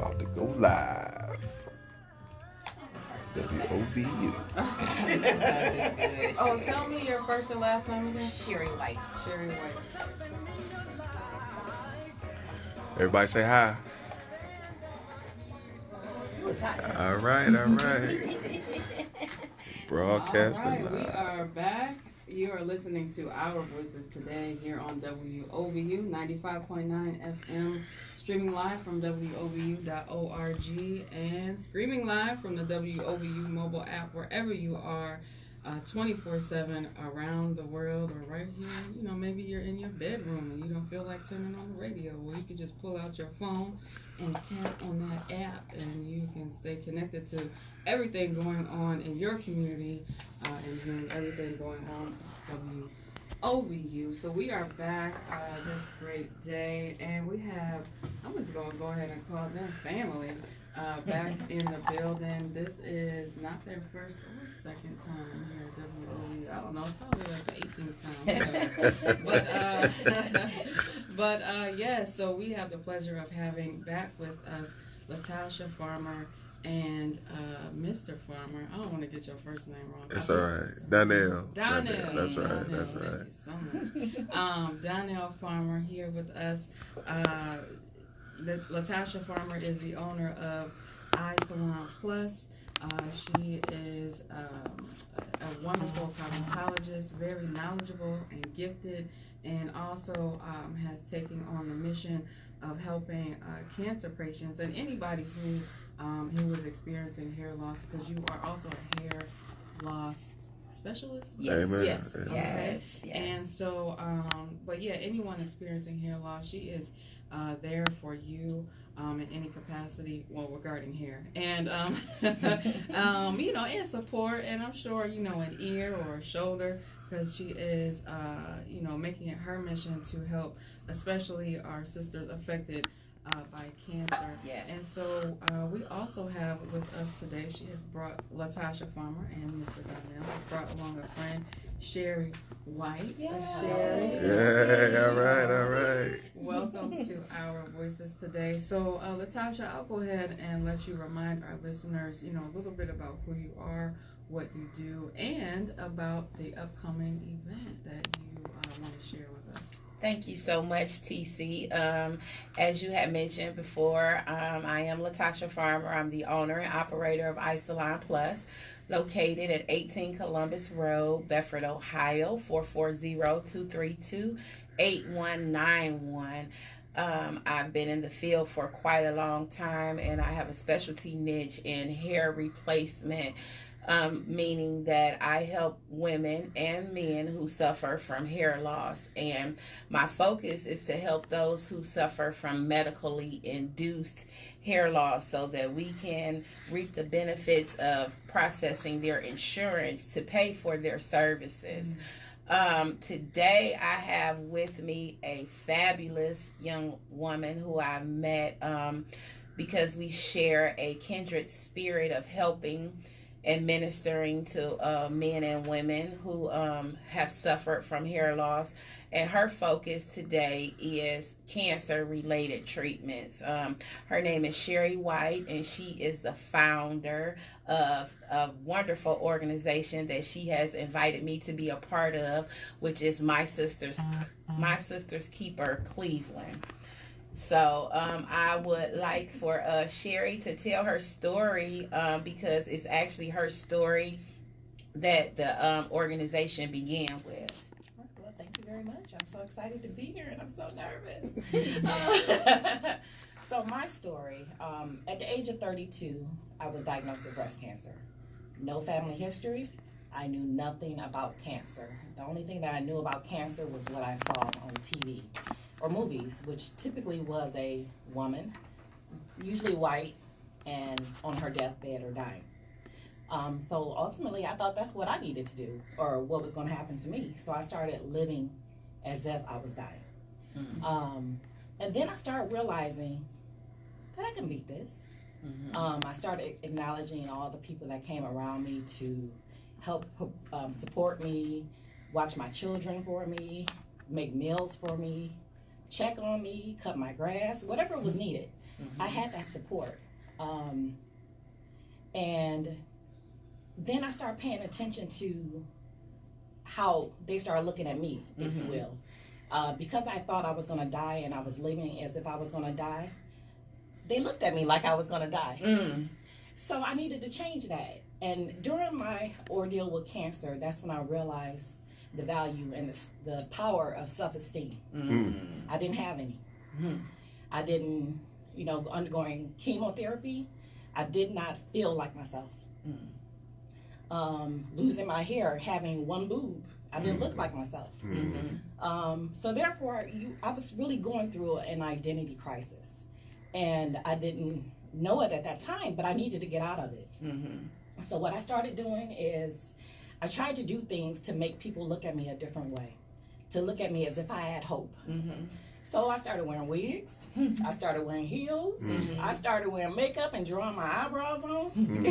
about to go live. WOVU. Oh, tell me your first and last name again. Sherry White. Sherry White. Everybody say hi. All right. Broadcasting All right, live. we are back. You are listening to Our Voices today here on WOVU 95.9 FM, streaming live from WOVU.org and streaming live from the WOVU mobile app wherever you are 24/7 around the world or right here. You know, maybe you're in your bedroom and you don't feel like turning on the radio. Well, you can just pull out your phone and tap on that app and you can stay connected to everything going on in your community and hearing everything going on at WOVU. So we are back this great day, and we have, I'm just going to go ahead and call them family back in the building. This is not their first or second time here at WOVU. I don't know, it's probably like the 18th time. But yes, so we have the pleasure of having back with us Latasha Farmer and Mr. Farmer. I don't want to get your first name wrong. It's all right. Donnell. Donnell. That's right. Donnell. That's right. Thank you so much. Donnell Farmer here with us. Latasha Farmer is the owner of iSalon Plus. She is a wonderful cosmetologist, very knowledgeable and gifted, and also has taken on the mission of helping cancer patients and anybody who is experiencing hair loss, because you are also a hair loss specialist? Yes. Amen. Yes. Amen. Yes. And so, but yeah, anyone experiencing hair loss, she is there for you in any capacity, well, regarding hair. And, you know, and support, and I'm sure, you know, an ear or a shoulder, because she is, you know, making it her mission to help, especially our sisters affected by cancer. Yes. And so we also have with us today, she has brought Latasha Farmer and Mr. Donnell has brought along a friend, Sherry White. Yeah. Sherry. Yeah, all right. Welcome to Our Voices today. So Latasha, I'll go ahead and let you remind our listeners, you know, a little bit about who you are, what you do, and about the upcoming event that you want to share with us. Thank you so much, TC. As you had mentioned before, I am Latasha Farmer. I'm the owner and operator of iSalon Plus, located at 18 Columbus Road, Bedford, Ohio, 440-232-8191. I've been in the field for quite a long time, and I have a specialty niche in hair replacement. Meaning that I help women and men who suffer from hair loss, and my focus is to help those who suffer from medically induced hair loss so that we can reap the benefits of processing their insurance to pay for their services. Today I have with me a fabulous young woman who I met because we share a kindred spirit of helping and ministering to men and women who have suffered from hair loss. And her focus today is cancer-related treatments. Her name is Sherry White, and she is the founder of a wonderful organization that she has invited me to be a part of, which is My Sister's Keeper-Cle. So I would like for Sherry to tell her story because it's actually her story that the organization began with. Well, thank you very much. I'm so excited to be here, and I'm so nervous. So my story, at the age of 32, I was diagnosed with breast cancer. No family history. I knew nothing about cancer. The only thing that I knew about cancer was what I saw on TV or movies, which typically was a woman, usually white, and on her deathbed or dying. So ultimately, I thought that's what I needed to do, or what was going to happen to me. So I started living as if I was dying. Mm-hmm. And then I started realizing that I can beat this. Mm-hmm. I started acknowledging all the people that came around me to help support me, watch my children for me, make meals for me, check on me, cut my grass, whatever was needed. I had that support. And then I started paying attention to how they started looking at me, if you will. Because I thought I was going to die and I was living as if I was going to die, they looked at me like I was going to die. So I needed to change that. And during my ordeal with cancer, that's when I realized the value and the power of self-esteem. I didn't have any. I didn't, undergoing chemotherapy, I did not feel like myself. Losing my hair, having one boob, I didn't look like myself. So therefore, I was really going through an identity crisis. And I didn't know it at that time, but I needed to get out of it. So what I started doing is I tried to do things to make people look at me a different way, to look at me as if I had hope. So I started wearing wigs. I started wearing heels. I started wearing makeup and drawing my eyebrows on. And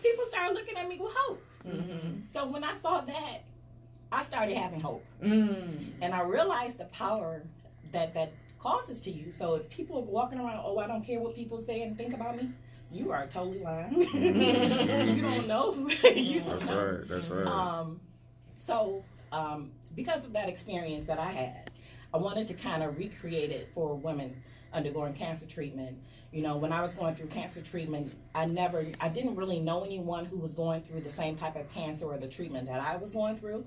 people started looking at me with hope. So when I saw that, I started having hope. And I realized the power that causes to you. So if people are walking around, oh, I don't care what people say and think about me, you are totally lying. You don't know. You don't know. That's right. So because of that experience that I had, I wanted to kind of recreate it for women undergoing cancer treatment. When I was going through cancer treatment, I didn't really know anyone who was going through the same type of cancer or the treatment that I was going through.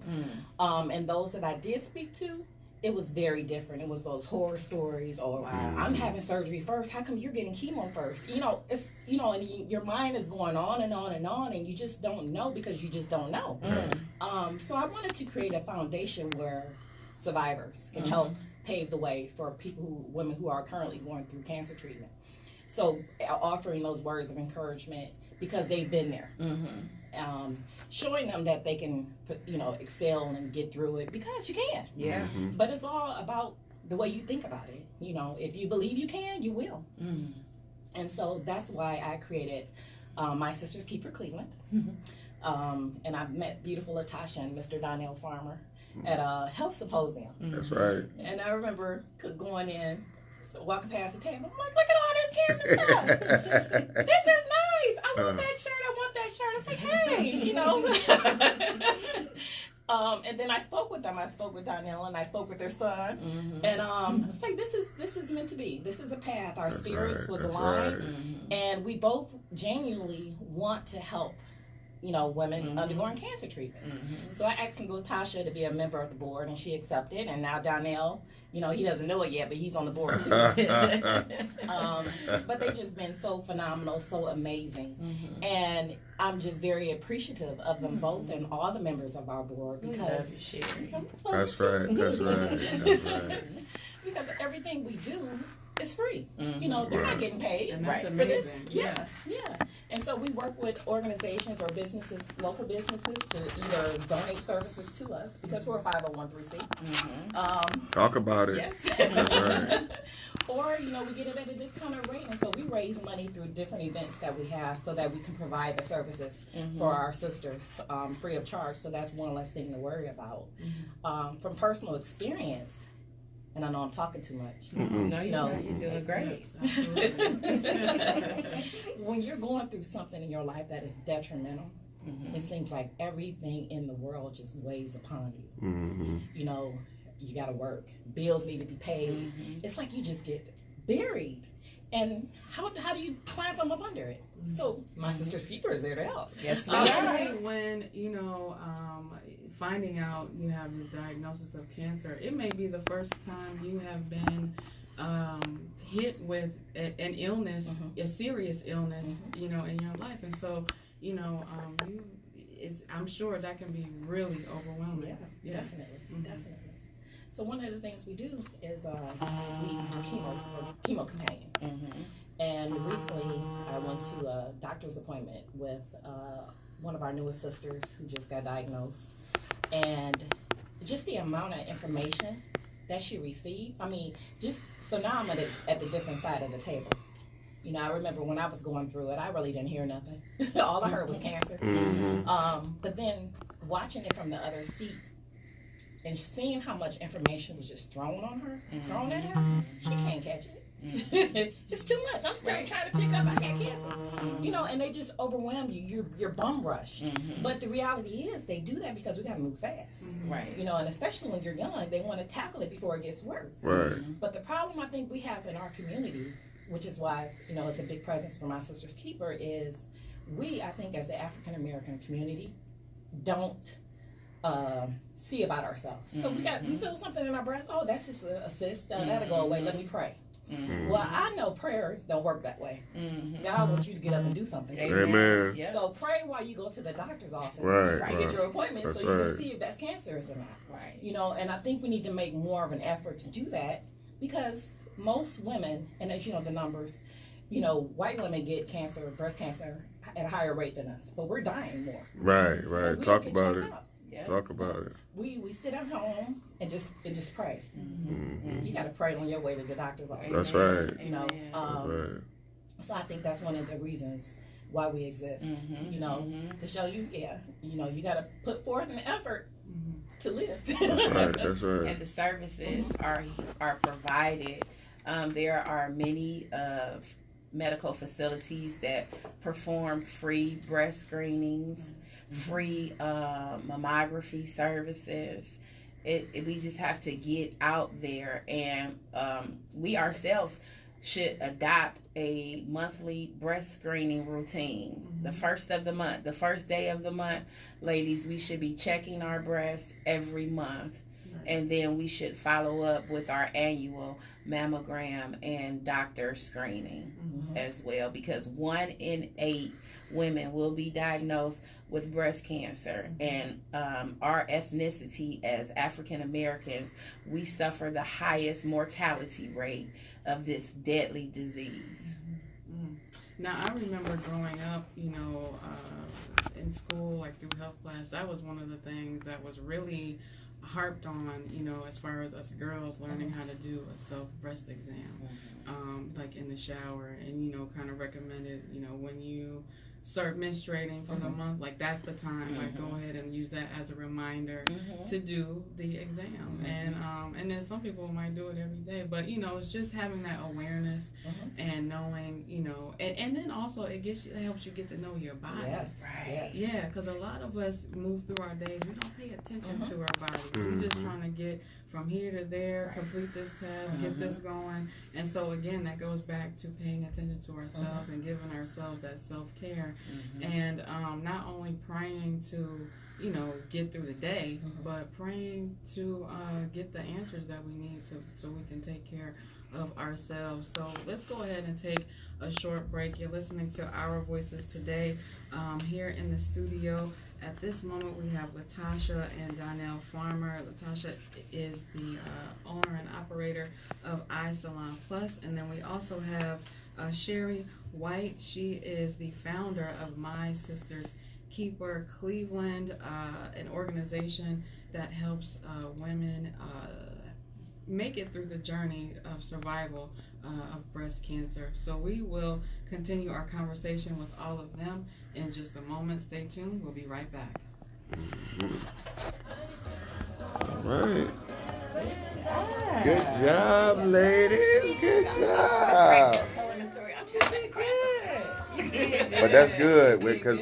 And those that I did speak to, it was very different. It was those horror stories, or I'm having surgery first. How come you're getting chemo first? It's and your mind is going on and on and on, and you just don't know because you just don't know. So I wanted to create a foundation where survivors can help pave the way for women who are currently going through cancer treatment. So offering those words of encouragement because they've been there. Showing them that they can, excel and get through it because you can. Yeah. But it's all about the way you think about it. If you believe you can, you will. And so that's why I created My Sister's Keeper-Cle. And I met beautiful Latasha and Mr. Donnell Farmer at a health symposium. That's right. And I remember going in, walking past the table. I'm like, look at all this cancer stuff. This is nice. I want that shirt. I want that shirt. I was like, hey, and then I spoke with them. I spoke with Donnell and I spoke with their son. And I was like, this is meant to be. This is a path. Our spirits was aligned. And we both genuinely want to help women undergoing cancer treatment. So I asked Latasha to be a member of the board, and she accepted. And now Donnell, he doesn't know it yet, but he's on the board too. But they've just been so phenomenal, so amazing. And I'm just very appreciative of them both and all the members of our board because That's right. Because everything we do is free. They're not getting paid. And that's for amazing. this. Yeah. And so we work with organizations or businesses, local businesses, to either donate services to us because we're a 501(c)(3). Talk about it. Yes. That's right. Or, we get it at a discounted rate. And so we raise money through different events that we have so that we can provide the services for our sisters free of charge. So that's one less thing to worry about. From personal experience, and I know I'm talking too much. No, you're doing great. When you're going through something in your life that is detrimental, it seems like everything in the world just weighs upon you. You got to work. Bills need to be paid. It's like you just get buried. And how do you climb from up under it? So my sister's keeper is there to help. Yes, especially when finding out you have this diagnosis of cancer, it may be the first time you have been hit with an illness, a serious illness, in your life, and so I'm sure that can be really overwhelming. Yeah. Definitely. So one of the things we do is we chemo companions. And recently I went to a doctor's appointment with one of our newest sisters who just got diagnosed. And just the amount of information that she received, so now I'm at the different side of the table. I remember when I was going through it, I really didn't hear nothing. All I heard was cancer. But then watching it from the other seat, and seeing how much information was just thrown at her, she can't catch it. It's too much. I'm still trying to pick up. I got cancer. You know, and they just overwhelm you. You're bum rushed. But the reality is they do that because we got to move fast. Right. You know, and especially when you're young, they want to tackle it before it gets worse. Right. But the problem I think we have in our community, which is why, you know, it's a big presence for my sister's keeper, is we, I think, as the African American community, don't see about ourselves. So we feel something in our breast. Oh, that's just a cyst. That'll go away. Let me pray. Well, I know prayer don't work that way. God wants you to get up and do something. Amen. Yep. So pray while you go to the doctor's office. Right, To get your appointment That's so you right. can see if that's cancerous or not. Right. You know, and I think we need to make more of an effort to do that because most women, and as you know the numbers, you know, white women get cancer, breast cancer, at a higher rate than us, but we're dying more. Right. Because Right. we Talk don't get about checked it. out. Yeah. Talk about it. We sit at home and just pray. You got to pray on your way to the doctor's office. That's right. You know, That's right. so I think that's one of the reasons why we exist. You know, to show you, you know, you got to put forth an effort to live. That's right. That's right. And the services are provided. There are many of medical facilities that perform free breast screenings, free mammography services. We just have to get out there, and we ourselves should adopt a monthly breast screening routine. The first of the month, the first day of the month, ladies, we should be checking our breasts every month. And then we should follow up with our annual mammogram and doctor screening as well, because 1 in 8 women will be diagnosed with breast cancer. And our ethnicity as African Americans, we suffer the highest mortality rate of this deadly disease. Now, I remember growing up, you know, in school, like through health class, that was one of the things that was really harped on, you know, as far as us girls learning how to do a self breast exam, like in the shower, and, you know, kind of recommended, you know, when you start menstruating for the month, like that's the time, like go ahead and use that as a reminder to do the exam. And then some people might do it every day, but you know, it's just having that awareness and knowing, you know, and then also it helps you get to know your body. Yes. Right. Yeah, because a lot of us move through our days, we don't pay attention to our body. We're just trying to get from here to there, complete this task, get this going. And so again, that goes back to paying attention to ourselves and giving ourselves that self-care. And not only praying to, you know, get through the day, but praying to get the answers that we need so we can take care of ourselves. So let's go ahead and take a short break. You're listening to Our Voices today here in the studio. At this moment, we have Latasha and Donnell Farmer. Latasha is the owner and operator of Eye Salon Plus, and then we also have Sherry White. She is the founder of My Sister's Keeper Cleveland, an organization that helps women make it through the journey of survival of breast cancer. So we will continue our conversation with all of them in just a moment. Stay tuned. We'll be right back. All right. Good job, ladies. Good job. But that's good because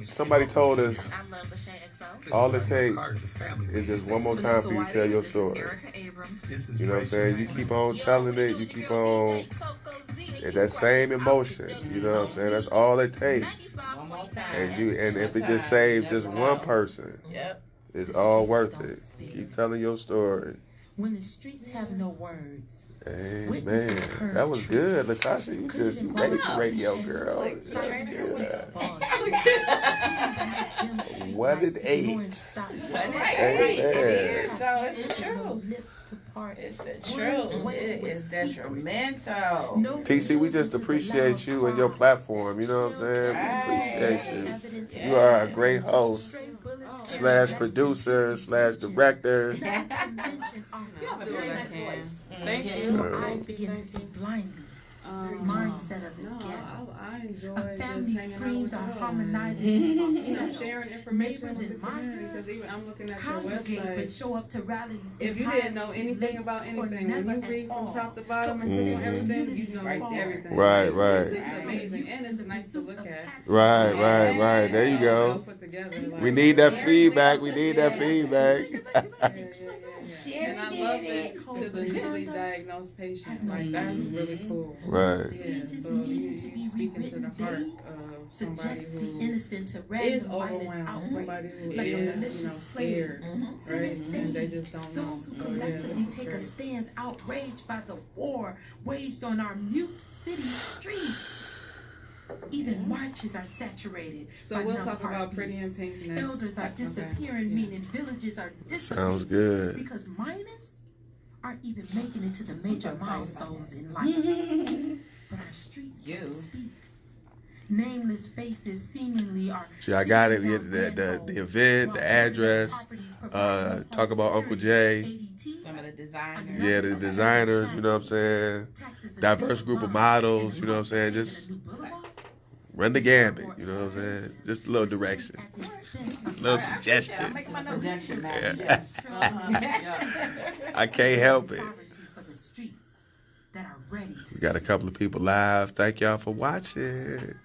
somebody told us all it takes is just one more time for you to tell your story. You know what I'm saying? You keep on telling it. You keep on that same emotion. You know what I'm saying? That's all it takes. And if it just saves just one person, it's all worth it. Keep telling your story. When the streets have no words. Amen. That was good, Latasha. You ready for radio, girl. That's good. 1 in 8. Amen. It's the truth. It's the truth. It is detrimental. TC, we just appreciate you and your platform. You know what I'm saying? We appreciate you. You are a great host / producer / director. You have a very nice voice. Thank you. Your eyes begin to see blindly. mindset of the No, ghetto. I enjoy A just family hanging out screams with are y'all. harmonizing You know, themselves. sharing information Neighbors with the and community. minors Because even I'm looking at your congregate but website. show up to rallies. If you didn't know anything about anything, when you read from top to bottom and click on everything, you know everything. Right, right. It's amazing, and it's nice to look at. Right, right, right. There you Well go. put together, like, We need that feedback. We need that feedback. And I love this to the newly diagnosed patient. Like, that's really cool. Right. Yeah, so you speaking to the heart of somebody Subject the who innocent to is random violent overwhelmed, outrage, somebody who like a is, malicious scared, Set a right? And they stage. just don't know. Those who So, yeah, collectively this is take a great. stance outraged by the war waged on our mute city streets. Even marches are saturated. So by we'll numb talk about Pretty in heartbeats. Pink next. Elders are Okay. disappearing, Yeah. meaning villages are disappearing. Sounds good. Because minors aren't even making it to the major excited about milestones in life. But our streets don't speak. Nameless faces seemingly are. See, I got it. Yeah, the event, the address. Talk about Uncle Jay. Some of the designers. Yeah, the designers. You know what I'm saying? Diverse group of models. You know what I'm saying? Just run the gambit. You know what I'm saying? Just a little direction, a little suggestion. Projection Yeah. managers. I can't help it. For the streets that are ready to We got a couple of people live. Thank y'all for watching.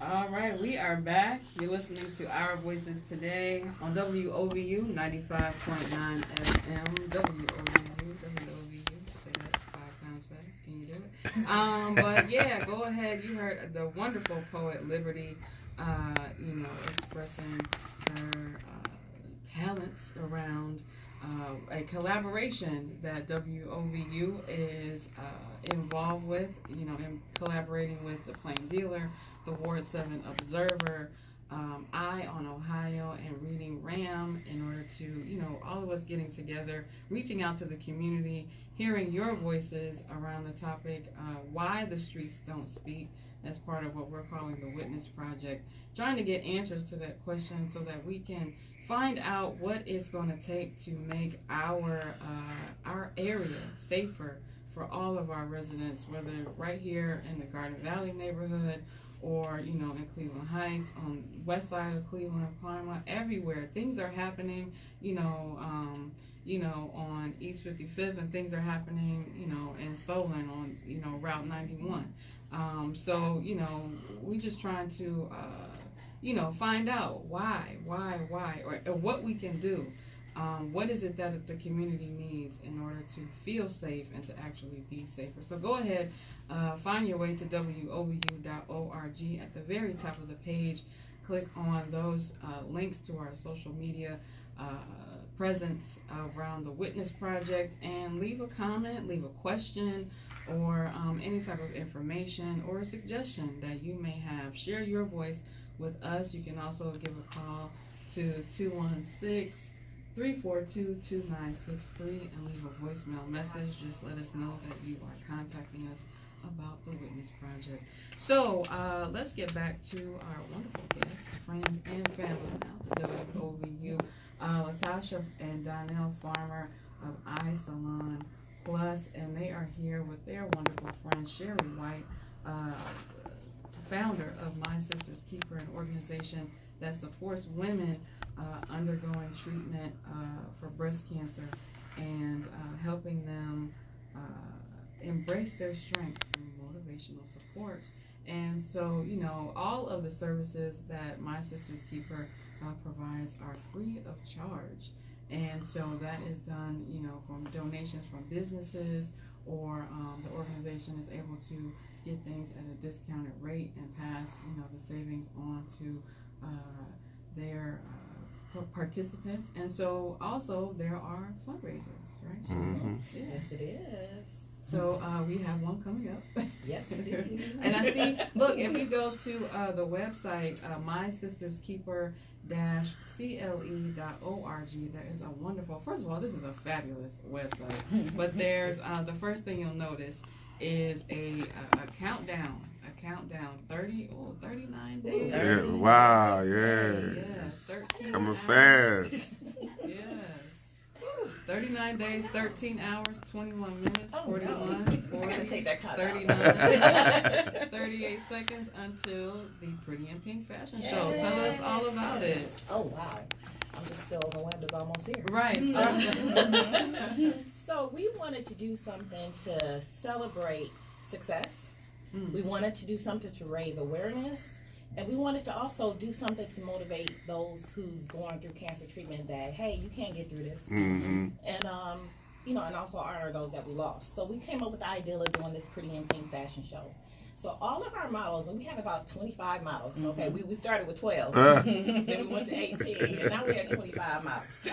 All right, we are back. You're listening to Our Voices Today on WOVU 95.9 FM. WOVU. Say that 5 times fast. Can you do it? But yeah, go ahead. You heard the wonderful poet Liberty, expressing her talents around a collaboration that WOVU is involved with, in collaborating with the Plain Dealer, the Ward 7 Observer, Eye on Ohio, and Reading RAM, in order to, all of us getting together, reaching out to the community, hearing your voices around the topic, why the streets don't speak. That's part of what we're calling the Witness Project, trying to get answers to that question so that we can find out what it's going to take to make our area safer for all of our residents, whether right here in the Garden Valley neighborhood or, in Cleveland Heights, on west side of Cleveland, Parma, everywhere. Things are happening, on East 55th, and things are happening, in Solon on, Route 91. So, we just trying to, find out why, or what we can do. What is it that the community needs in order to feel safe and to actually be safer? So go ahead, find your way to WOVU.org. At the very top of the page, click on those links to our social media presence around the Witness Project, and leave a comment, leave a question, or any type of information or suggestion that you may have. Share your voice with us. You can also give a call to 216-342-2963 and leave a voicemail message. Just let us know that you are contacting us about the Witness Project. So let's get back to our wonderful guests, friends, and family now to WOVU. Latasha and Donnell Farmer of Eye Salon Plus, and they are here with their wonderful friend Sherry White, founder of My Sister's Keeper, an organization that supports women undergoing treatment for breast cancer and helping them embrace their strength through motivational support. And so, all of the services that My Sister's Keeper provides are free of charge. And so that is done, from donations from businesses, or the organization is able to get things at a discounted rate and pass, the savings on to their participants. And so also there are fundraisers, right? Mm-hmm. Yes, it is. So we have one coming up. Yes, it is. And I see, look, if you go to the website, mysisterskeeper-cle.org, there is a wonderful, first of all, this is a fabulous website, but there's, the first thing you'll notice is a countdown, 39 days. Yeah, wow, yeah. Yeah, 13 Coming hours. fast. Yes. 39 days, 13 hours, 21 minutes, 41, 40, take that cut 39, 38 seconds until the Pretty in Pink fashion show. Tell us all about it. Oh, wow. I'm just still overwhelmed. It's almost here. Right. So we wanted to do something to celebrate success. We wanted to do something to raise awareness. And we wanted to also do something to motivate those who's going through cancer treatment that, hey, you can't get through this. And, you know, and also honor those that we lost. So we came up with the idea of doing this Pretty in Pink fashion show. So all of our models, and we have about 25 models, okay? We started with 12, then we went to 18, and now we have 25 models.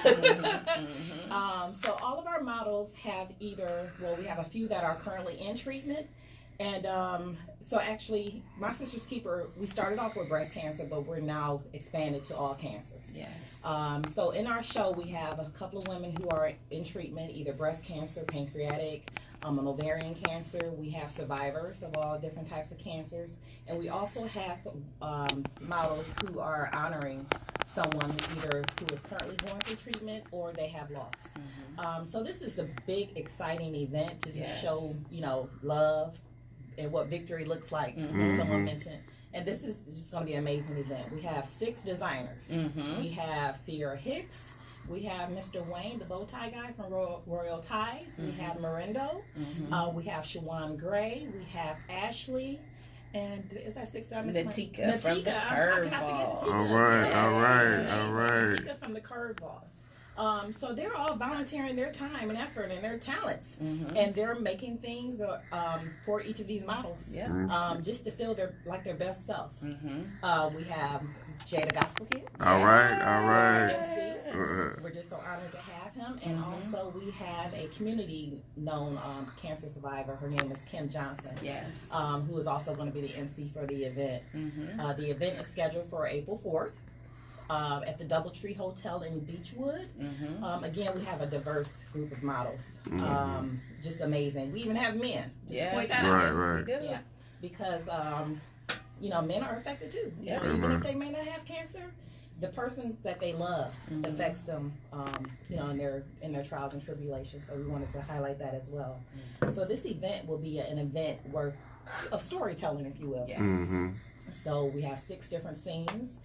So all of our models have either, well, we have a few that are currently in treatment, and so actually, My Sister's Keeper, we started off with breast cancer, but we're now expanded to all cancers. Yes. So in our show, we have a couple of women who are in treatment, either breast cancer, pancreatic, an ovarian cancer. We have survivors of all different types of cancers. And we also have models who are honoring someone who is currently going through treatment or they have lost. So this is a big, exciting event to just show, you know, love and what victory looks like, someone mentioned. And this is just going to be an amazing event. We have 6 designers. We have Sierra Hicks. We have Mr. Wayne, the bow tie guy from Royal Ties. We have Morindo. We have Shawan Gray. We have Ashley. And is that 6? Natika from the Curveball. All right. Natika from the Curveball. So they're all volunteering their time and effort and their talents, and they're making things for each of these models, just to feel their best self. We have Jada Gospel Kid. All right. We're just so honored to have him, and also we have a community-known cancer survivor. Her name is Kim Johnson. Yes. Who is also going to be the MC for the event. The event is scheduled for April 4th. At the Doubletree Hotel in Beechwood. Again, we have a diverse group of models. Just amazing. We even have men. Just point that out. Right. Yeah, because you know, men are affected too. You know, even if they may not have cancer, the persons that they love affects them. You know, in their trials and tribulations. So we wanted to highlight that as well. So this event will be an event of storytelling, if you will. So we have 6 different scenes.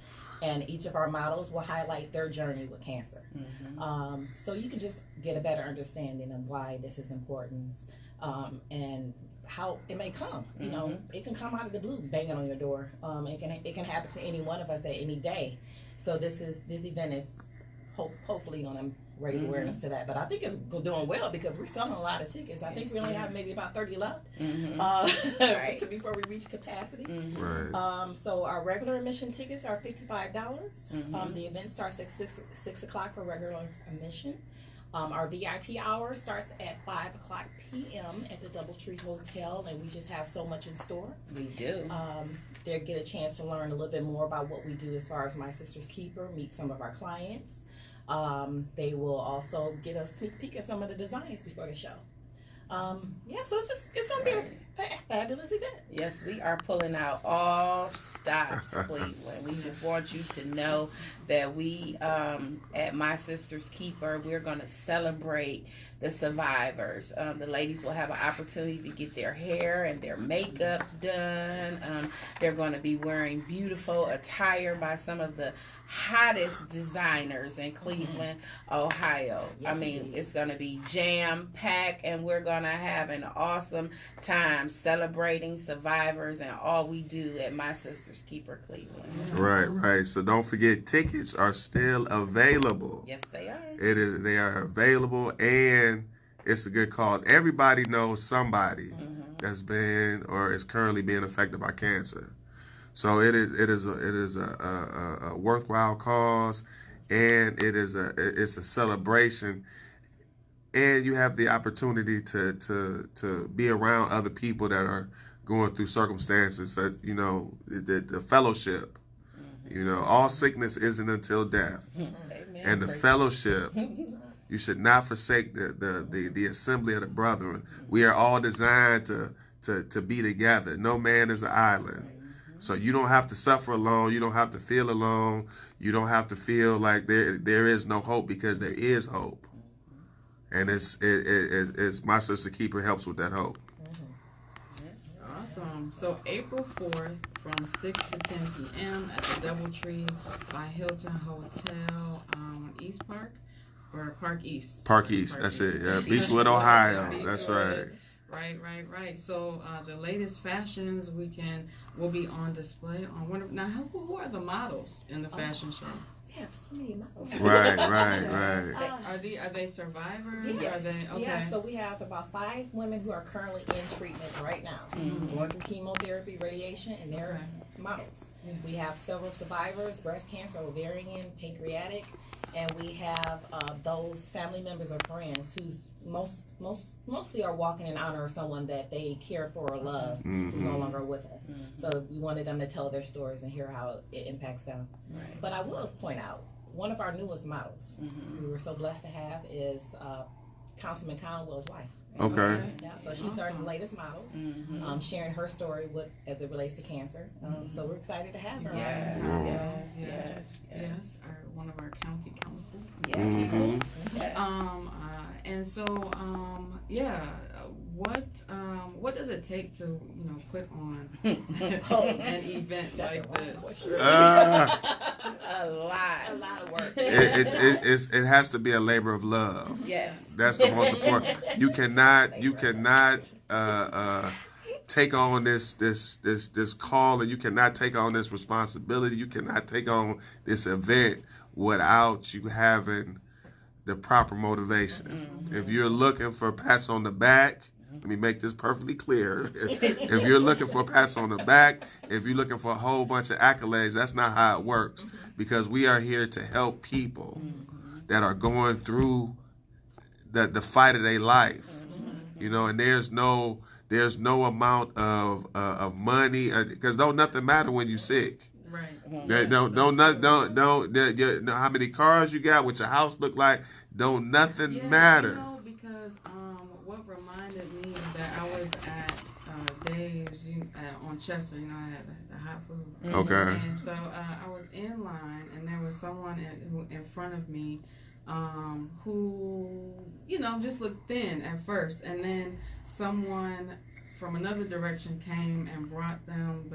And each of our models will highlight their journey with cancer. So you can just get a better understanding of why this is important and how it may come. You know, it can come out of the blue, banging on your door. It can happen to any one of us at any day. So this event is hopefully going to raise awareness to that. But I think it's doing well because we're selling a lot of tickets. I think we only have maybe about 30 left before we reach capacity. So our regular admission tickets are $55. The event starts at 6 o'clock for regular admission. Our VIP hour starts at 5 o'clock p.m. at the Doubletree Hotel, and we just have so much in store. We do. They'll get a chance to learn a little bit more about what we do as far as My Sister's Keeper, meet some of our clients. They will also get a sneak peek at some of the designs before the show. So it's going to be a fabulous event. Yes, we are pulling out all stops, Cleveland. We just want you to know that we, at My Sister's Keeper, we're going to celebrate the survivors. The ladies will have an opportunity to get their hair and their makeup done. They're going to be wearing beautiful attire by some of the hottest designers in Cleveland, Ohio. Yes, it's going to be jam-packed, and we're going to have an awesome time celebrating survivors and all we do at My Sister's Keeper Cleveland. Right. So don't forget, tickets are still available. Yes, they are. They are available, and it's a good cause. Everybody knows somebody that's been or is currently being affected by cancer. So it is a worthwhile cause, and it's a celebration, and you have the opportunity to be around other people that are going through circumstances that, you know, the fellowship. You know, all sickness isn't until death. And the fellowship, you should not forsake the assembly of the brethren. We are all designed to be together. No man is an island. So you don't have to suffer alone. You don't have to feel alone. You don't have to feel like there is no hope, because there is hope. and it's my sister Keeper helps with that hope. Awesome. So April 4th from 6 to 10 p.m. at the Doubletree by Hilton Hotel, East Park or Park East. Park East. That's it. Yeah, Beechwood, Ohio. That's right. Right. So the latest fashions will be on display on one. Now, who are the models in the fashion show? We have so many models. Right. Are they survivors? Yes. Are they, okay. Yeah, so we have about 5 women who are currently in treatment right now, going through chemotherapy, radiation, and they're models. We have several survivors, breast cancer, ovarian, pancreatic, and we have those family members or friends who's mostly are walking in honor of someone that they cared for or loved who's no longer with us. So we wanted them to tell their stories and hear how it impacts them. Right. But I will point out, one of our newest models we were so blessed to have is Councilman Conwell's wife. Okay. Yeah, so she's our latest model, sharing her story as it relates to cancer. So we're excited to have her. Yes. One of our county council. And so what does it take to put on an event like this? A lot of work. It has to be a labor of love. Yes, that's the most important. You cannot take on this call, and you cannot take on this responsibility. You cannot take on this event without you having the proper motivation. If you're looking for pats on the back, let me make this perfectly clear. If you're looking for pats on the back, if you're looking for a whole bunch of accolades, that's not how it works. Because we are here to help people that are going through the fight of their life. And there's no amount of money, because don't nothing matter when you're sick. Right. Don't how many cars you got, what your house look like, don't nothing matter. Because what reminded me that I was at Dave's on Chester, I had the hot food. Okay. And so I was in line, and there was someone in front of me who just looked thin at first, and then someone from another direction came and brought them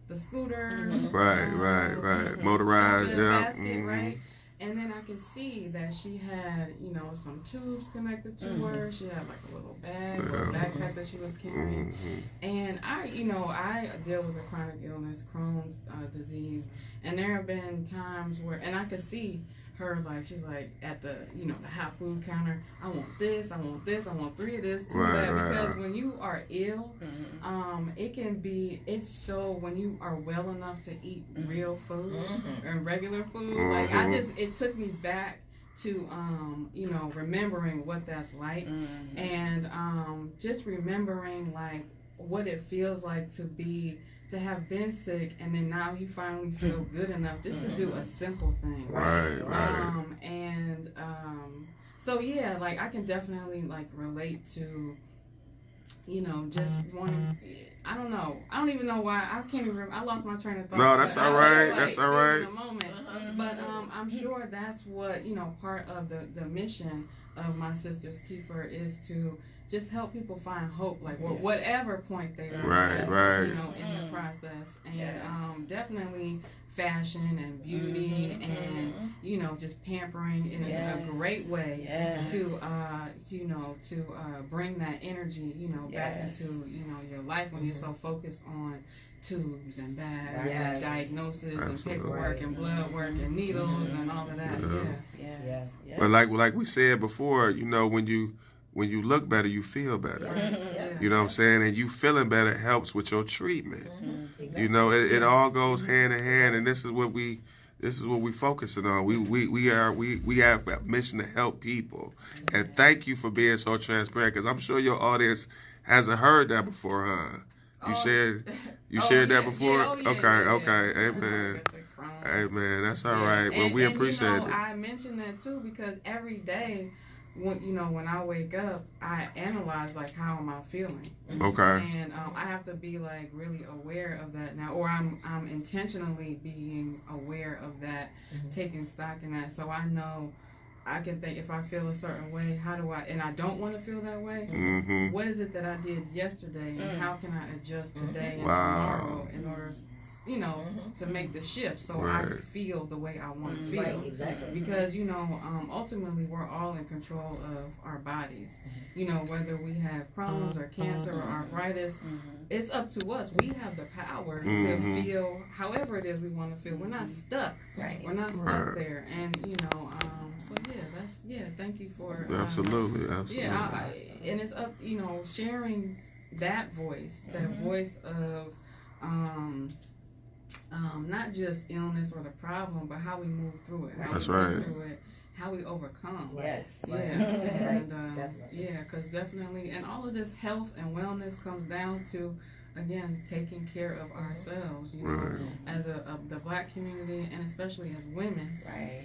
the scooter, right, motorized, basket, right? And then I could see that she had, some tubes connected to her. She had like a little bag or a backpack that she was carrying. And I deal with a chronic illness, Crohn's disease, and there have been times where, and I could see her, like, she's like at the the hot food counter, I want this, I want 3 of this, 2 of that, because when you are ill, it can be, when you are well enough to eat real food and regular food, like it took me back to remembering what that's like, and just remembering like what it feels like to have been sick, and then now you finally feel good enough just to do a simple thing. Right. So yeah, like I can definitely like relate to, just wanting. I don't know. I don't even know why. I can't even remember. I lost my train of thought. No, that's all right. That's all right. In a moment. But I'm sure that's what part of the mission of my sister's Keeper is to just help people find hope, like whatever point they are at, in the process, and definitely fashion and beauty and just pampering is a great way to bring that energy back into your life when you're so focused on tubes and bags and diagnosis and paperwork and blood work and needles and all of that. But like we said before, when you look better, you feel better. You know what I'm saying? And you feeling better helps with your treatment. Exactly. It all goes hand in hand, and this is what we focusing on. We have a mission to help people. And thank you for being so transparent, because I'm sure your audience hasn't heard that before, huh? You shared that before? Okay. Amen. Amen. That's all right. Well, we appreciate it. I mentioned that too because every day, when I wake up, I analyze like how am I feeling. Okay. And I have to be like really aware of that now, or I'm intentionally being aware of that, taking stock in that, so I know I can think if I feel a certain way, how do I, and I don't want to feel that way, what is it that I did yesterday, and how can I adjust today and tomorrow in order, you know, to make the shift so I feel the way I want to feel. Right, exactly. Because, you know, ultimately we're all in control of our bodies. You know, whether we have Crohn's or cancer or arthritis, it's up to us. We have the power to feel however it is we want to feel. We're not stuck. Right. We're not stuck there. And, you know, so thank you for absolutely. Yeah, and it's up, you know, sharing that voice of not just illness or the problem, but how we move through it. How That's we right. move through it, how we overcome. Yes. Yeah. And because definitely, and all of this health and wellness comes down to, again, taking care of ourselves, you know, as the Black community, and especially as women. Right.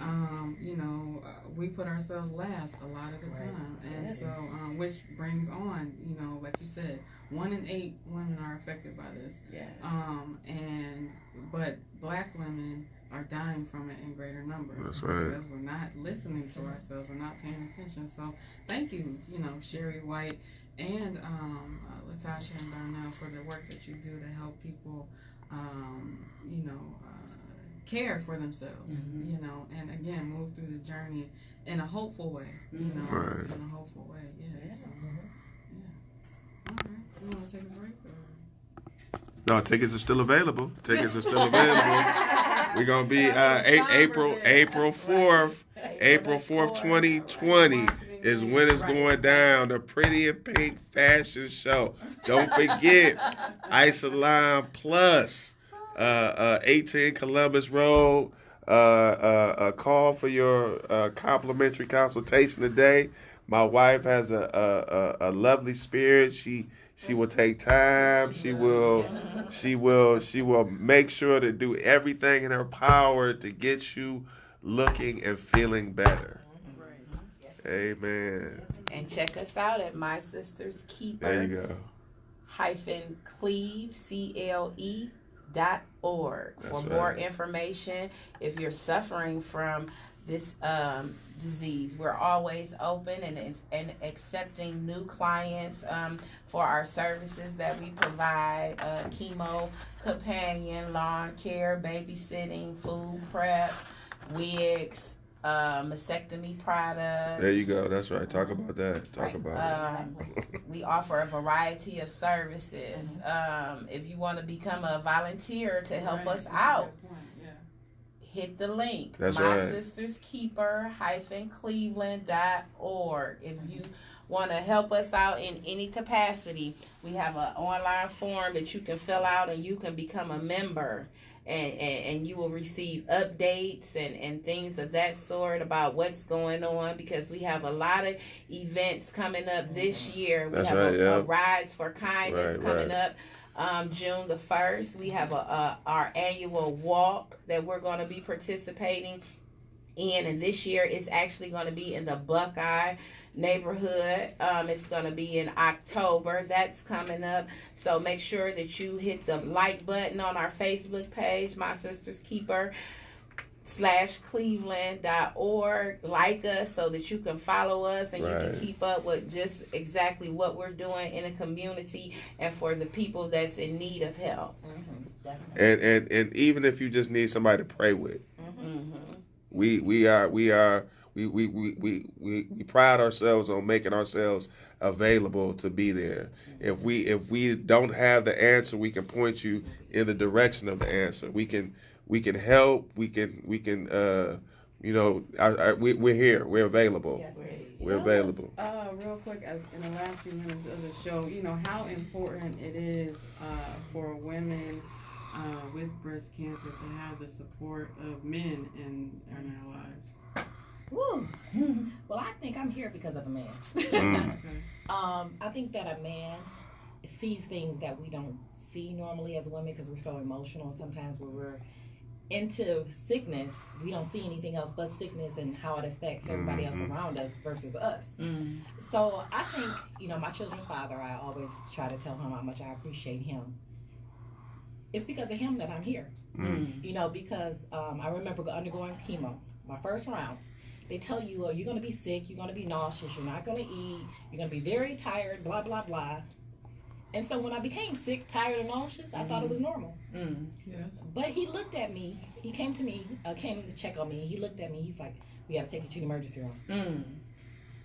You know, we put ourselves last a lot of the time, and so which brings on, you know, like you said, 1 in 8 women are affected by this. Yes. But Black women are dying from it in greater numbers. That's right. Because we're not listening to ourselves, we're not paying attention. So thank you, you know, Sherry White and Latasha and Darnell for the work that you do to help people, you know, care for themselves, you know, and again, move through the journey in a hopeful way, you know, in a hopeful way. Yeah. So, All right. You want to take a break? No, tickets are still available. We're gonna be April 4th, 2020 is when it's going down. The Pretty in Pink Fashion Show. Don't forget, Isoline Plus, 18 Columbus Road. Call for your complimentary consultation today. My wife has a lovely spirit. She will take time. She will make sure to do everything in her power to get you looking and feeling better. Amen. And check us out at My Sister's Keeper. There you go. -Cleve, CLE.org for more information. If you're suffering from this disease, we're always open and accepting new clients for our services that we provide: chemo, companion, lawn care, babysitting, food prep, wigs, mastectomy products. There you go. That's right. Talk about that. Talk about it. We offer a variety of services. If you want to become a volunteer to help us out, hit the link. That's My right. Sister's Keeper -Cleveland.org. If you want to help us out in any capacity, we have an online form that you can fill out and you can become a member. And you will receive updates and things of that sort about what's going on, because we have a lot of events coming up this year. We have a Rise for Kindness coming up June the 1st. We have our annual walk that we're going to be participating in, and this year it's actually going to be in the Buckeye neighborhood. It's going to be in October. That's coming up. So make sure that you hit the like button on our Facebook page, My Sister's Keeper /Cleveland.org. Like us so that you can follow us and you can keep up with just exactly what we're doing in the community and for the people that's in need of help. And even if you just need somebody to pray with, we pride ourselves on making ourselves available to be there. If we don't have the answer, we can point you in the direction of the answer. We can help. We can you know, we're here. We're available. Yes. We're available. Real quick, in the last few minutes of the show, you know how important it is for women with breast cancer to have the support of men in their lives. Woo. Well, I think I'm here because of a man. I think that a man sees things that we don't see normally as women because we're so emotional. Sometimes when we're into sickness, we don't see anything else but sickness and how it affects everybody else around us versus us. So I think, you know, my children's father, I always try to tell him how much I appreciate him. It's because of him that I'm here. You know, because I remember undergoing chemo, my first round. they tell you, oh, you're going to be sick, you're going to be nauseous, you're not going to eat, you're going to be very tired, blah, blah, blah. And so when I became sick, tired, and nauseous, I thought it was normal. Yes. But he looked at me, he came to me, came to check on me, he looked at me, he's like, we got to take you to the emergency room.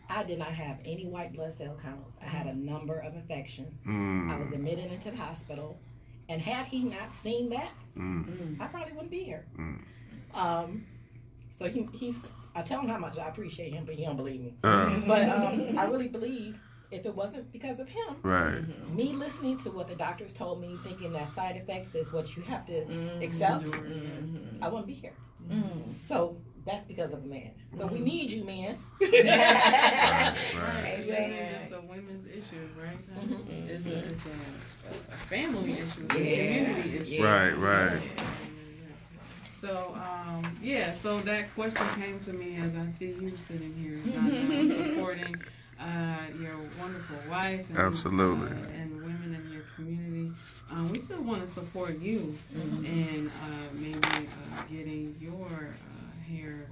I did not have any white blood cell counts. I had a number of infections. I was admitted into the hospital. And had he not seen that, I probably wouldn't be here. So I tell him how much I appreciate him, but he don't believe me. But I really believe if it wasn't because of him, me listening to what the doctors told me, thinking that side effects is what you have to accept, I wouldn't be here. So that's because of a man. So we need you, man. It isn't just a women's issue, right? It's a family issue, it's a community issue. Right. So, so that question came to me as I see you sitting here, supporting your wonderful wife and, absolutely, and women in your community. We still want to support you and maybe getting your hair.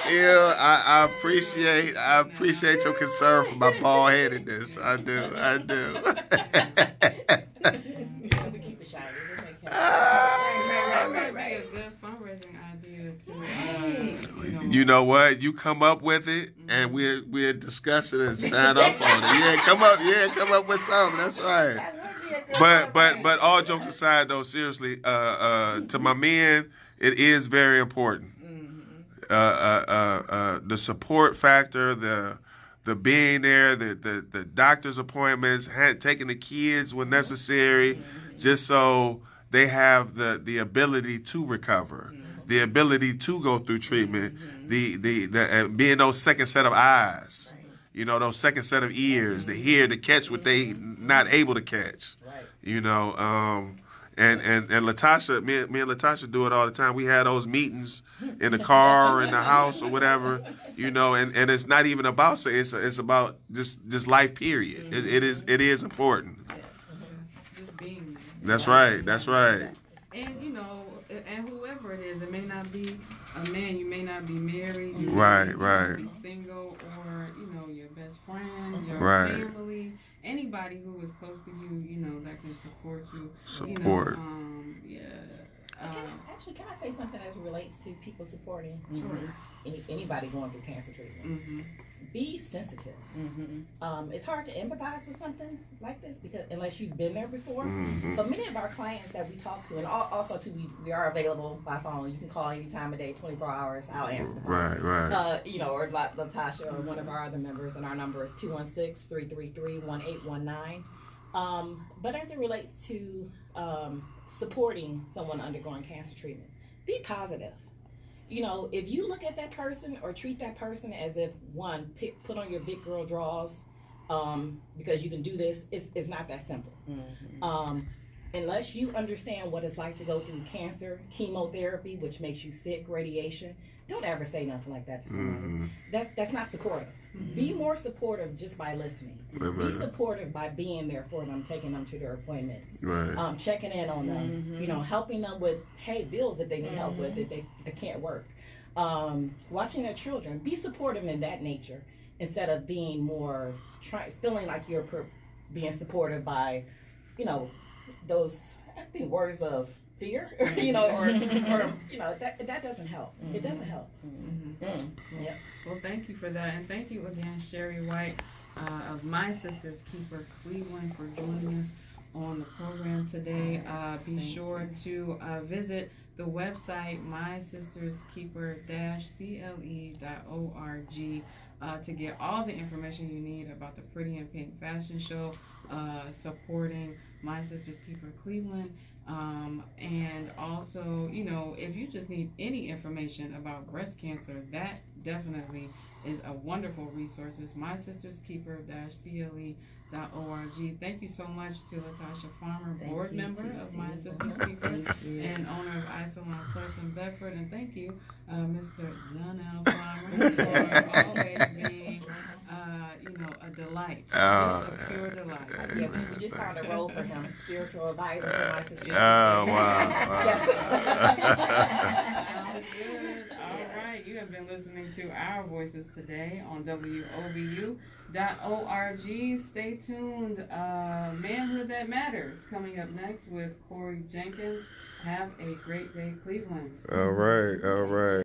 Still, I appreciate your concern for my bald headedness. I do. We keep it shiny. That'd be a good fundraising idea too. You know what? You come up with it, and we'll discuss it and sign up on it. Come up with something. That's right. But all jokes aside, though, seriously, to my men, it is very important. The support factor, the being there, the doctor's appointments, taking the kids when necessary, just so they have the ability to recover, the ability to go through treatment, the being those second set of eyes, those second set of ears, to hear, to catch what they not able to catch, And Latasha, me and Latasha do it all the time. We had those meetings in the car or in the house or whatever, and it's not even about sex. It's about just life. Period. It is important. Just being there. That's right. And and whoever it is, it may not be a man. You may not be married. You right. may be single, or your best friend, your family. Anybody who is close to you, that can support you. Support. Actually, can I say something as it relates to people supporting anybody going through cancer treatment? Be sensitive. It's hard to empathize with something like this because unless you've been there before. But many of our clients that we talk to, and also too, we are available by phone. You can call any time of day, 24 hours. I'll answer the phone. Right. Or Latasha or one of our other members, and our number is 216-333-1819. But as it relates to supporting someone undergoing cancer treatment, be positive. If you look at that person or treat that person as if put on your big girl drawers because you can do this, it's not that simple. Unless you understand what it's like to go through cancer, chemotherapy, which makes you sick, radiation, don't ever say nothing like that to somebody. That's not supportive. Be more supportive just by listening. Be supportive by being there for them, taking them to their appointments, checking in on them, helping them with bills that they need help with that they can't work, watching their children. Be supportive in that nature instead of being more feeling like you're being supported by those words of fear, or that doesn't help. It doesn't help. Yeah. Well, thank you for that, and thank you again, Sherry White of My Sister's Keeper Cleveland, for joining us on the program today. Be sure to visit the website mysisterskeeper-cle.org to get all the information you need about the Pretty in Pink fashion show, supporting My Sister's Keeper Cleveland. And also, if you just need any information about breast cancer, that definitely is a wonderful resource. It's mysisterskeeper-cle.org. Thank you so much to Latasha Farmer, board member of My Sister's Keeper and owner of Isalon Plus in Bedford. And thank you, Mr. Donnell Farmer, for always being a delight. Oh, Just a pure delight. Yeah, we just found a role for him, spiritual advisor for my sister. wow. Yes. Sounds good. All right. You have been listening to Our Voices today on WOVU.org. Stay tuned. Manhood That Matters coming up next with Corey Jenkins. Have a great day, Cleveland. All right.